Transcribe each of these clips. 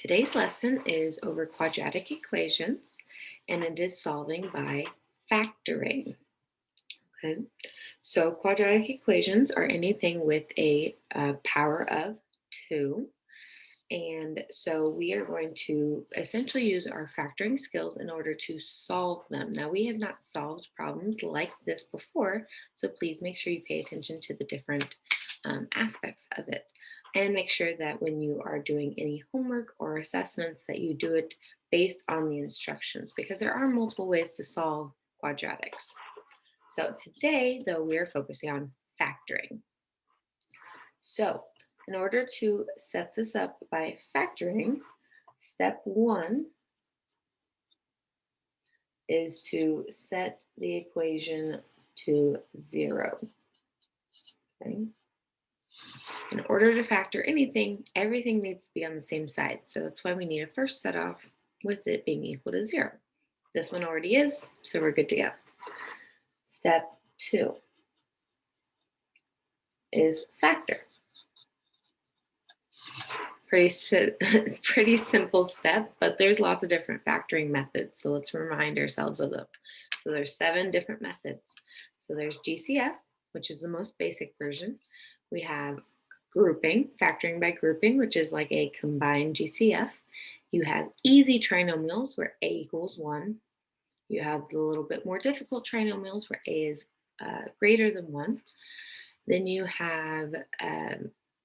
Today's lesson is over quadratic equations, and it is solving by factoring. Okay, so quadratic equations are anything with a power of 2. And so we are going to essentially use our factoring skills in order to solve them. Now, we have not solved problems like this before, so please make sure you pay attention to the different aspects of it. And make sure that when you are doing any homework or assessments that you do it based on the instructions, because there are multiple ways to solve quadratics. So today, though, we are focusing on factoring. So in order to set this up by factoring, step 1 is to set the equation to 0. Okay? In order to factor anything, everything needs to be on the same side. So that's why we need to first set off with it being equal to 0. This one already is, so we're good to go. Step 2 is factor. It's pretty simple step, but there's lots of different factoring methods. So let's remind ourselves of them. So there's 7 different methods. So there's GCF, which is the most basic version. We have grouping, factoring by grouping, which is like a combined GCF. You have easy trinomials where a equals 1. You have the little bit more difficult trinomials where a is greater than 1. Then you have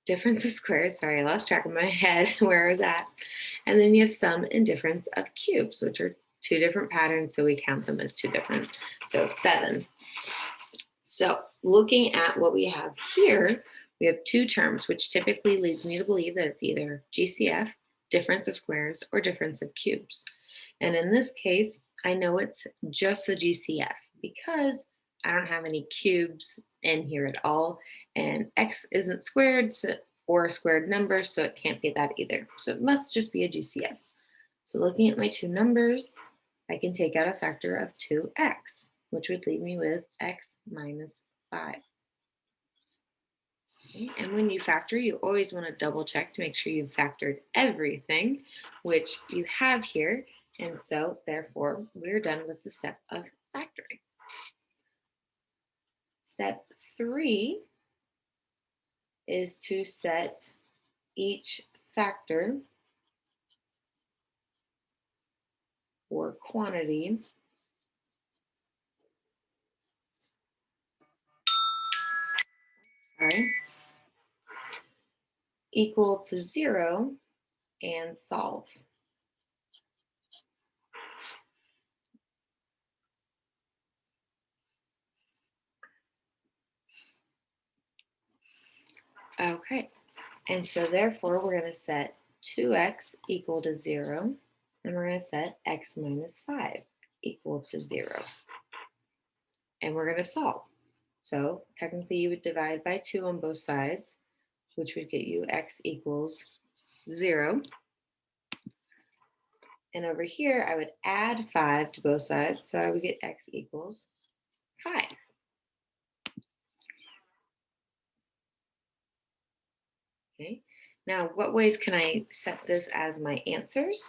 difference of squares. Sorry, I lost track of my head where I was at. And then you have sum and difference of cubes, which are 2 different patterns, so we count them as 2 different. So 7. So looking at what we have here, we have 2 terms, which typically leads me to believe that it's either GCF, difference of squares, or difference of cubes. And in this case, I know it's just the GCF because I don't have any cubes in here at all, and x isn't squared or a squared number, so it can't be that either. So it must just be a GCF. So looking at my 2 numbers, I can take out a factor of 2x, which would leave me with x minus 5. Okay. And when you factor, you always want to double check to make sure you've factored everything, which you have here. And so therefore, we're done with the step of factoring. Step 3 is to set each factor or quantity equal to 0 and solve. Okay, and so therefore we're going to set 2x equal to 0, and we're going to set x minus 5 equal to 0. And we're going to solve. So technically you would divide by 2 on both sides, which would get you x equals 0. And over here, I would add 5 to both sides, so I would get x equals 5. Okay, now what ways can I set this as my answers?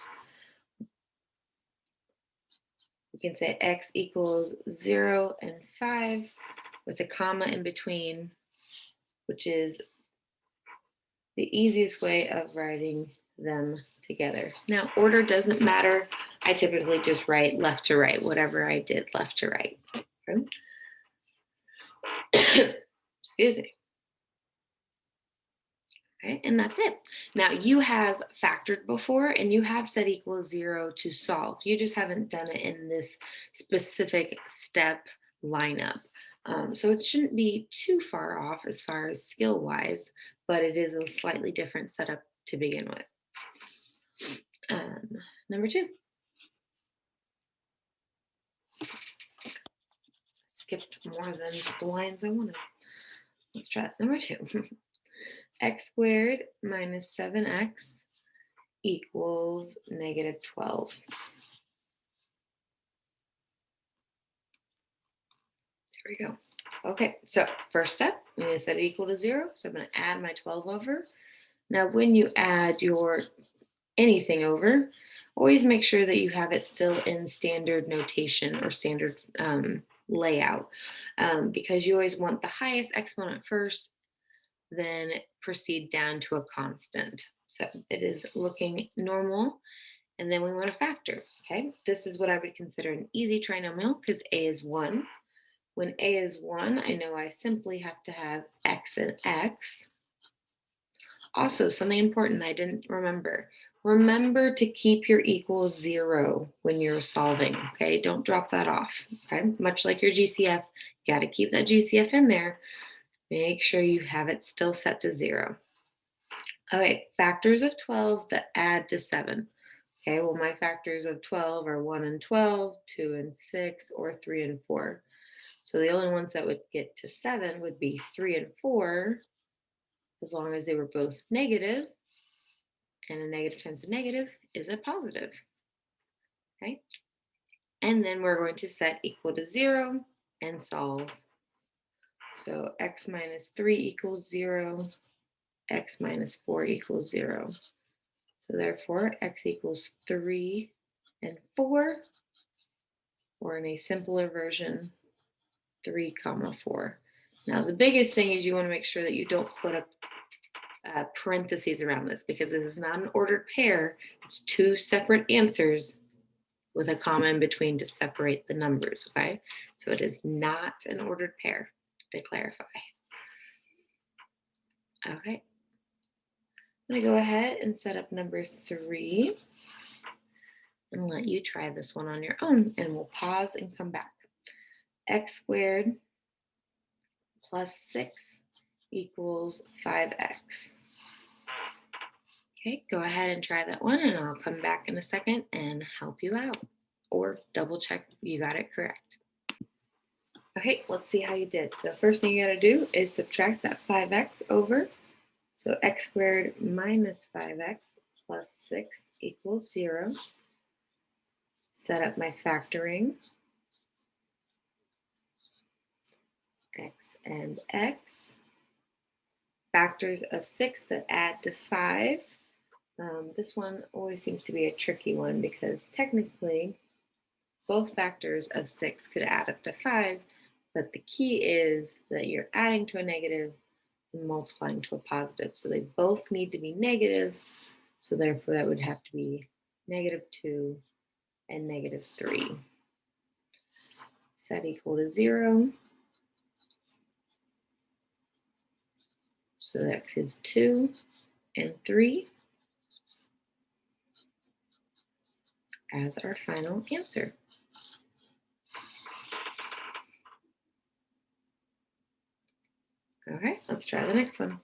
We can say x equals 0 and 5 with a comma in between, which is the easiest way of writing them together. Now, order doesn't matter. I typically just write left to right, whatever I did left to right. Okay. Excuse me. Okay, and that's it. Now you have factored before and you have set equals 0 to solve. You just haven't done it in this specific step lineup. So it shouldn't be too far off as far as skill wise, but it is a slightly different setup to begin with. Number 2. Skipped more than the lines I wanted. Let's try number 2. X squared minus 7x equals negative 12. There we go. Okay, so first step, I'm going to set it equal to 0. So I'm going to add my 12 over. Now, when you add your anything over, always make sure that you have it still in standard notation or standard layout, because you always want the highest exponent first, then proceed down to a constant. So it is looking normal, and then we want to factor. Okay, this is what I would consider an easy trinomial because a is 1. When a is 1, I know I simply have to have x and x. Also, something important I didn't remember. Remember to keep your equals 0 when you're solving, okay? Don't drop that off, okay? Much like your GCF, you got to keep that GCF in there. Make sure you have it still set to 0. Okay, factors of 12 that add to 7. Okay, well, my factors of 12 are 1 and 12, 2 and 6, or 3 and 4. So the only ones that would get to 7 would be 3 and 4, as long as they were both negative, and a negative times a negative is a positive. Okay, and then we're going to set equal to 0 and solve. So x minus 3 equals 0, x minus 4 equals 0. So therefore, x equals 3 and 4, or in a simpler version, 3 comma 4. Now, the biggest thing is you want to make sure that you don't put a parentheses around this, because this is not an ordered pair. It's two separate answers with a comma in between to separate the numbers, okay? So it is not an ordered pair, to clarify. Okay, I'm gonna go ahead and set up number 3 and let you try this one on your own, and we'll pause and come back. X squared plus 6 equals 5x. Okay, go ahead and try that one, and I'll come back in a second and help you out, or double check you got it correct. Okay, let's see how you did. So first thing you gotta do is subtract that 5x over. So x squared minus 5x plus 6 equals 0. Set up my factoring. X and x. Factors of 6 that add to 5. This one always seems to be a tricky one because technically both factors of 6 could add up to 5, but the key is that you're adding to a negative and multiplying to a positive. So they both need to be negative, so therefore that would have to be -2 and -3. Set equal to 0. So that is 2 and 3 as our final answer. Okay, let's try the next one.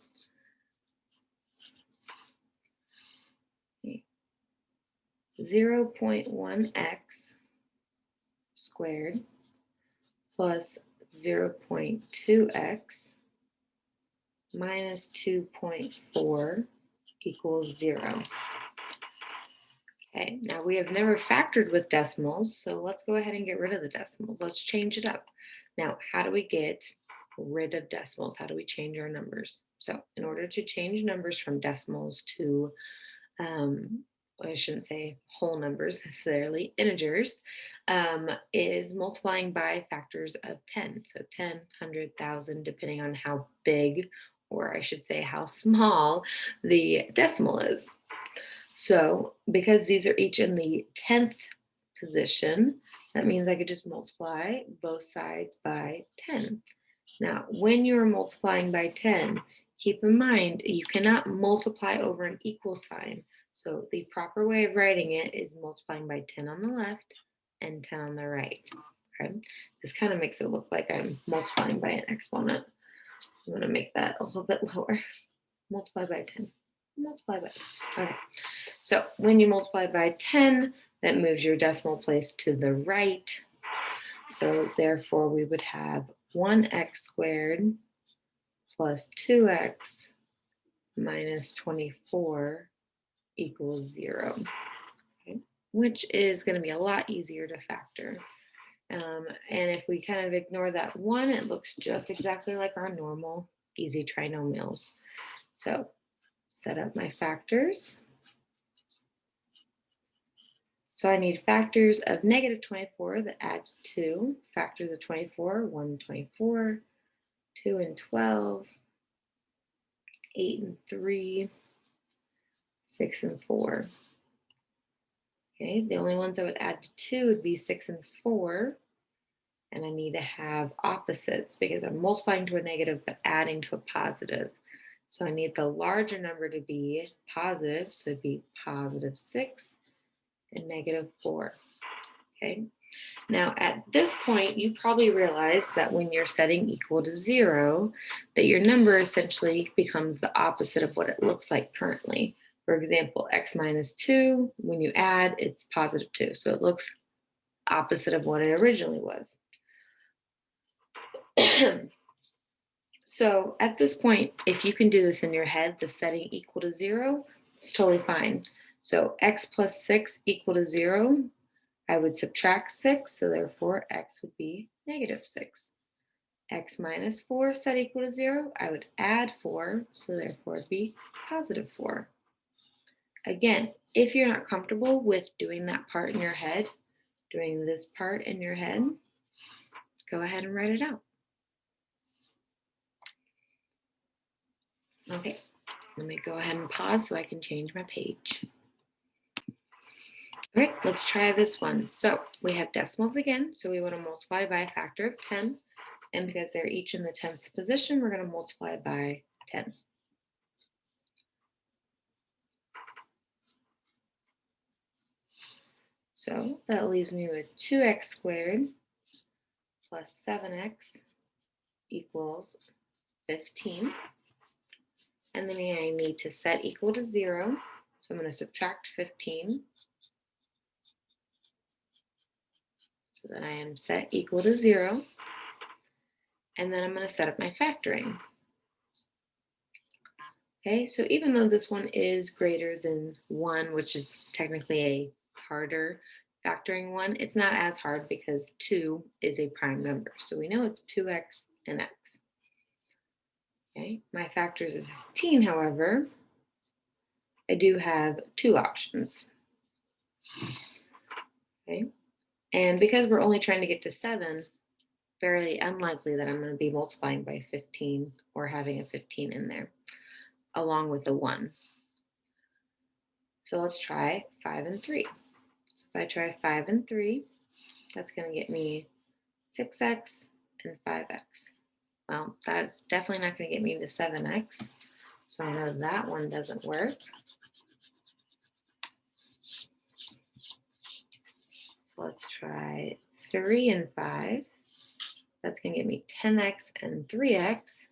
0.1x squared plus 0.2x minus 2.4 equals 0. Okay, now we have never factored with decimals, so let's go ahead and get rid of the decimals. Let's change it up. Now, how do we get rid of decimals? How do we change our numbers? So in order to change numbers from decimals to, I shouldn't say whole numbers necessarily, integers, is multiplying by factors of 10. So 10, 100, 1,000, depending on how big, or I should say how small, the decimal is. So because these are each in the 10th position, that means I could just multiply both sides by 10. Now, when you're multiplying by 10, keep in mind you cannot multiply over an equal sign. So the proper way of writing it is multiplying by 10 on the left and 10 on the right. Okay? This kind of makes it look like I'm multiplying by an exponent. I'm going to make that a little bit lower. Multiply by 10. Multiply by 10. Okay. So when you multiply by 10, that moves your decimal place to the right. So therefore, we would have 1x squared plus 2x minus 24 equals 0, okay? Which is going to be a lot easier to factor. And if we kind of ignore that 1, it looks just exactly like our normal easy trinomials. So set up my factors. So I need factors of negative 24 that add to 2. Factors of 24, 1 and 24, 2 and 12, 8 and 3, 6 and 4. Okay, the only ones I would add to 2 would be 6 and 4. And I need to have opposites because I'm multiplying to a negative but adding to a positive. So I need the larger number to be positive, so it'd be positive 6 and negative 4. Okay. Now at this point, you probably realize that when you're setting equal to 0, that your number essentially becomes the opposite of what it looks like currently. For example, x minus 2, when you add, it's positive 2. So it looks opposite of what it originally was. So at this point, if you can do this in your head, the setting equal to 0, it's totally fine. So x plus 6 equal to 0, I would subtract 6, so therefore x would be negative 6. X minus 4 set equal to 0, I would add 4, so therefore it'd be positive 4. Again, if you're not comfortable with doing that part in your head, doing this part in your head, go ahead and write it out. Okay, let me go ahead and pause so I can change my page. All right, let's try this one. So we have decimals again, so we want to multiply by a factor of 10. And because they're each in the 10th position, we're going to multiply by 10. So that leaves me with 2x squared plus 7x equals 15. And then I need to set equal to 0. So I'm going to subtract 15. So that I am set equal to 0. And then I'm going to set up my factoring. Okay, so even though this one is greater than 1, which is technically a harder factoring one, it's not as hard because 2 is a prime number. So we know it's 2x and x. Okay, my factors of 15, however, I do have 2 options. Okay, and because we're only trying to get to 7, fairly unlikely that I'm going to be multiplying by 15 or having a 15 in there, along with a 1. So let's try 5 and 3. So if I try 5 and 3, that's going to get me 6x and 5x. Well, that's definitely not going to get me to 7x. So I know that one doesn't work. So let's try 3 and 5. That's going to get me 10x and 3x,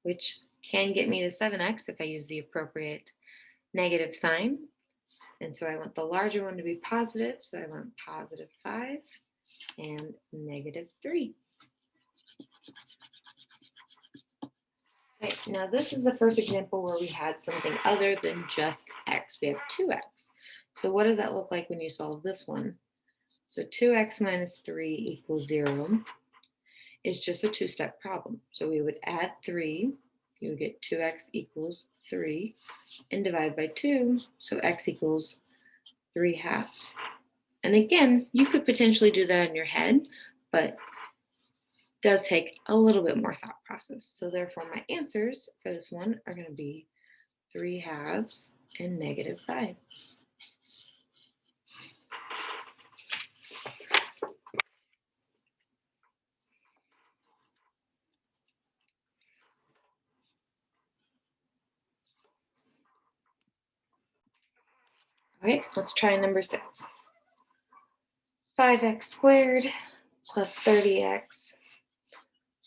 which can get me to 7x if I use the appropriate negative sign. And so I want the larger one to be positive. So I want positive 5 and negative 3. Okay, now this is the first example where we had something other than just x. We have 2x. So what does that look like when you solve this one? So 2x minus 3 equals 0 is just a two-step problem. So we would add 3, you would get 2x equals 3, and divide by 2, so x equals 3/2. And again, you could potentially do that in your head, but it does take a little bit more thought process. So therefore, my answers for this one are going to be 3/2 and negative 5. Okay, let's try number 6. 5x squared plus 30x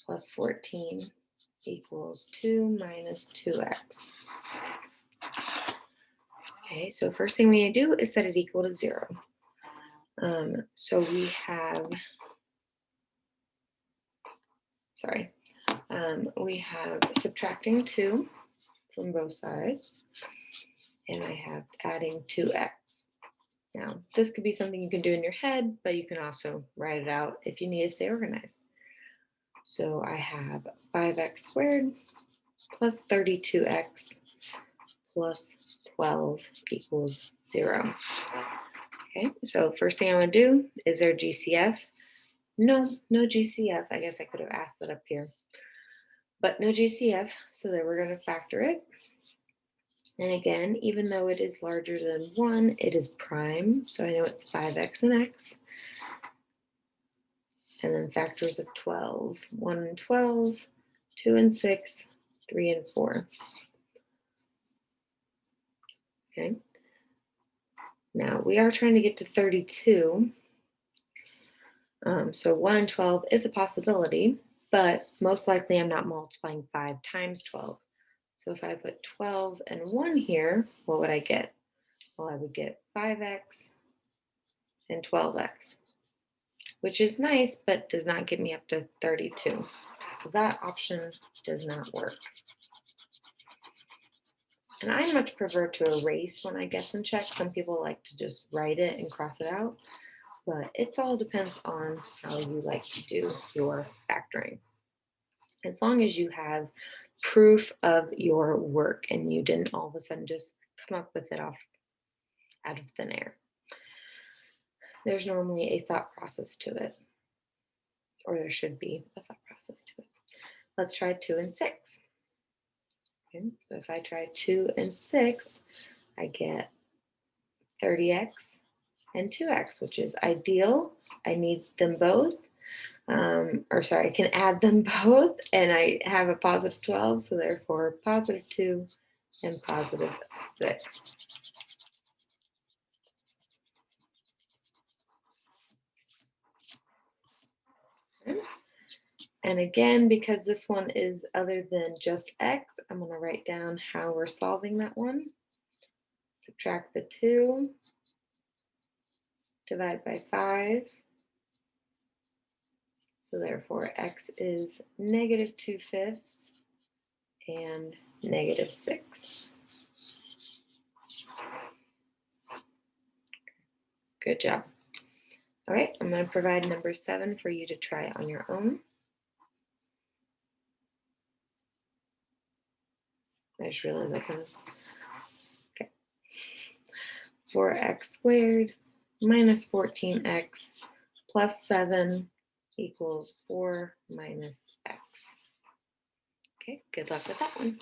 plus 14 equals 2 minus 2x. Okay, so first thing we need to do is set it equal to 0. So we have, we have subtracting 2 from both sides, and I have adding 2x. Now, this could be something you can do in your head, but you can also write it out if you need to stay organized. So I have 5x squared plus 32x plus 12 equals 0. Okay, so first thing I want to do, is there GCF? No, no GCF. I guess I could have asked that up here. But no GCF, so then we're going to factor it. And again, even though it is larger than 1, it is prime. So I know it's 5x and x. And then factors of 12, 1 and 12, 2 and 6, 3 and 4. Okay. Now we are trying to get to 32. So 1 and 12 is a possibility, but most likely I'm not multiplying 5 times 12. So if I put 12 and 1 here, what would I get? Well, I would get 5x and 12x, which is nice, but does not get me up to 32. So that option does not work. And I much prefer to erase when I guess and check. Some people like to just write it and cross it out, but it all depends on how you like to do your factoring. As long as you have proof of your work and you didn't all of a sudden just come up with it off out of thin air. There's normally a thought process to it, or there should be a thought process to it. Let's try 2 and 6. Okay, so if I try 2 and 6, I get 30x and 2x, which is ideal. I need them both. I can add them both, and I have a positive 12, so therefore positive 2 and positive 6. Okay. And again, because this one is other than just x, I'm going to write down how we're solving that one. Subtract the 2, divide by 5. So therefore, x is negative 2/5 and negative 6. Good job. All right, I'm going to provide number 7 for you to try on your own. I just realized I can. Okay. 4x squared minus 14x plus 7 equals 4 minus x. Okay, good luck with that one.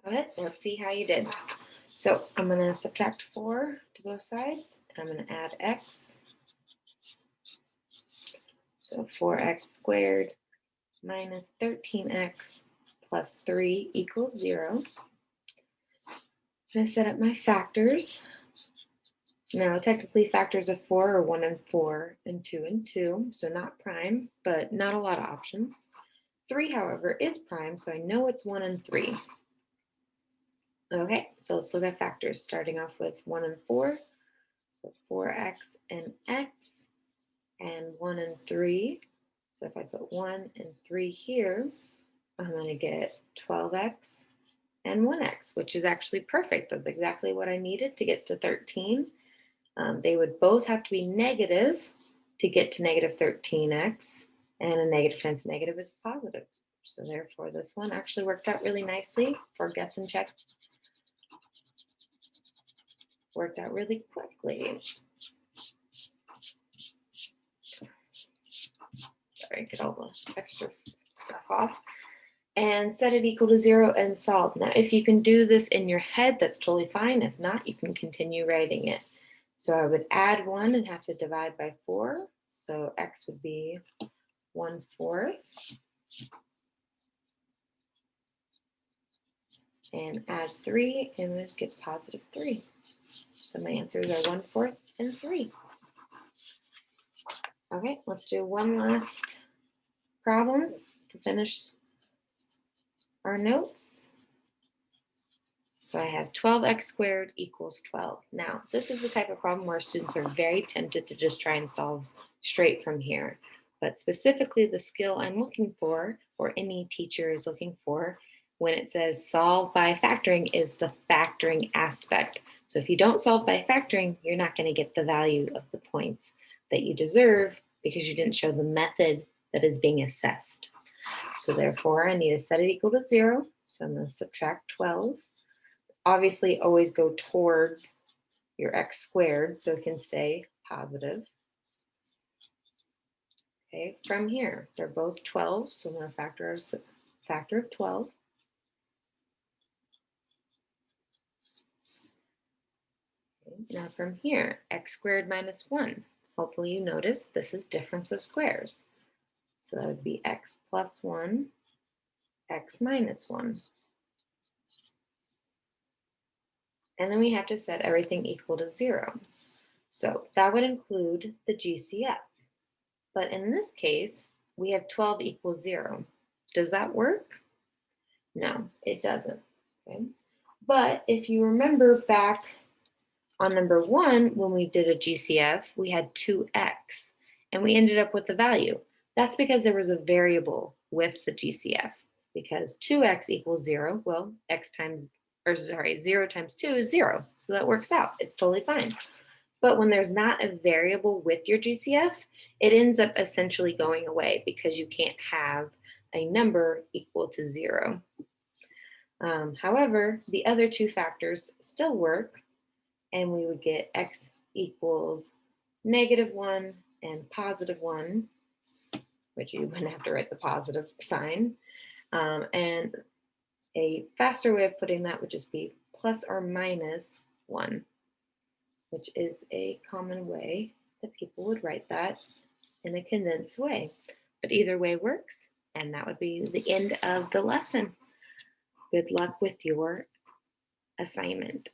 All right, let's see how you did. So I'm going to subtract 4 to both sides, and I'm going to add x. So 4x squared minus 13x plus 3 equals 0. I'm going to set up my factors. Now, technically, factors of 4 are 1 and 4 and 2 and 2, so not prime, but not a lot of options. 3, however, is prime, so I know it's 1 and 3. Okay, so let's look at factors, starting off with 1 and 4. So 4x and x, and 1 and 3. So if I put 1 and 3 here, I'm going to get 12x and 1x, which is actually perfect. That's exactly what I needed to get to 13. They would both have to be negative to get to negative 13x, and a negative times negative is positive. So therefore, this one actually worked out really nicely for guess and check. Worked out really quickly. Sorry, get all the extra stuff off. And set it equal to 0 and solve. Now, if you can do this in your head, that's totally fine. If not, you can continue writing it. So I would add 1 and have to divide by 4. So x would be 1/4. And add 3 and we'd get positive 3. So my answers are 1/4 and 3. Okay, let's do one last problem to finish our notes. So I have 12x squared equals 12. Now, this is the type of problem where students are very tempted to just try and solve straight from here. But specifically, the skill I'm looking for, or any teacher is looking for, when it says solve by factoring, is the factoring aspect. So if you don't solve by factoring, you're not going to get the value of the points that you deserve because you didn't show the method that is being assessed. So therefore, I need to set it equal to 0. So I'm going to subtract 12. obviously always go towards your x squared so it can stay positive. Okay, from here, they're both 12, so I'm going to factor of 12. Okay, now from here, x squared minus 1. Hopefully you notice this is difference of squares. So that would be x plus 1, x minus 1. And then we have to set everything equal to 0. So that would include the GCF. But in this case, we have 12 equals 0. Does that work? No, it doesn't. Okay. But if you remember back on number 1, when we did a GCF, we had 2x, and we ended up with the value. That's because there was a variable with the GCF, because 2x equals 0. Well, 0 times 2 is 0. So that works out. It's totally fine. But when there's not a variable with your GCF, it ends up essentially going away because you can't have a number equal to 0. However, the other two factors still work, and we would get x equals -1 and +1, which you wouldn't have to write the positive sign. And a faster way of putting that would just be plus or minus 1, which is a common way that people would write that in a condensed way. But either way works, and that would be the end of the lesson. Good luck with your assignment.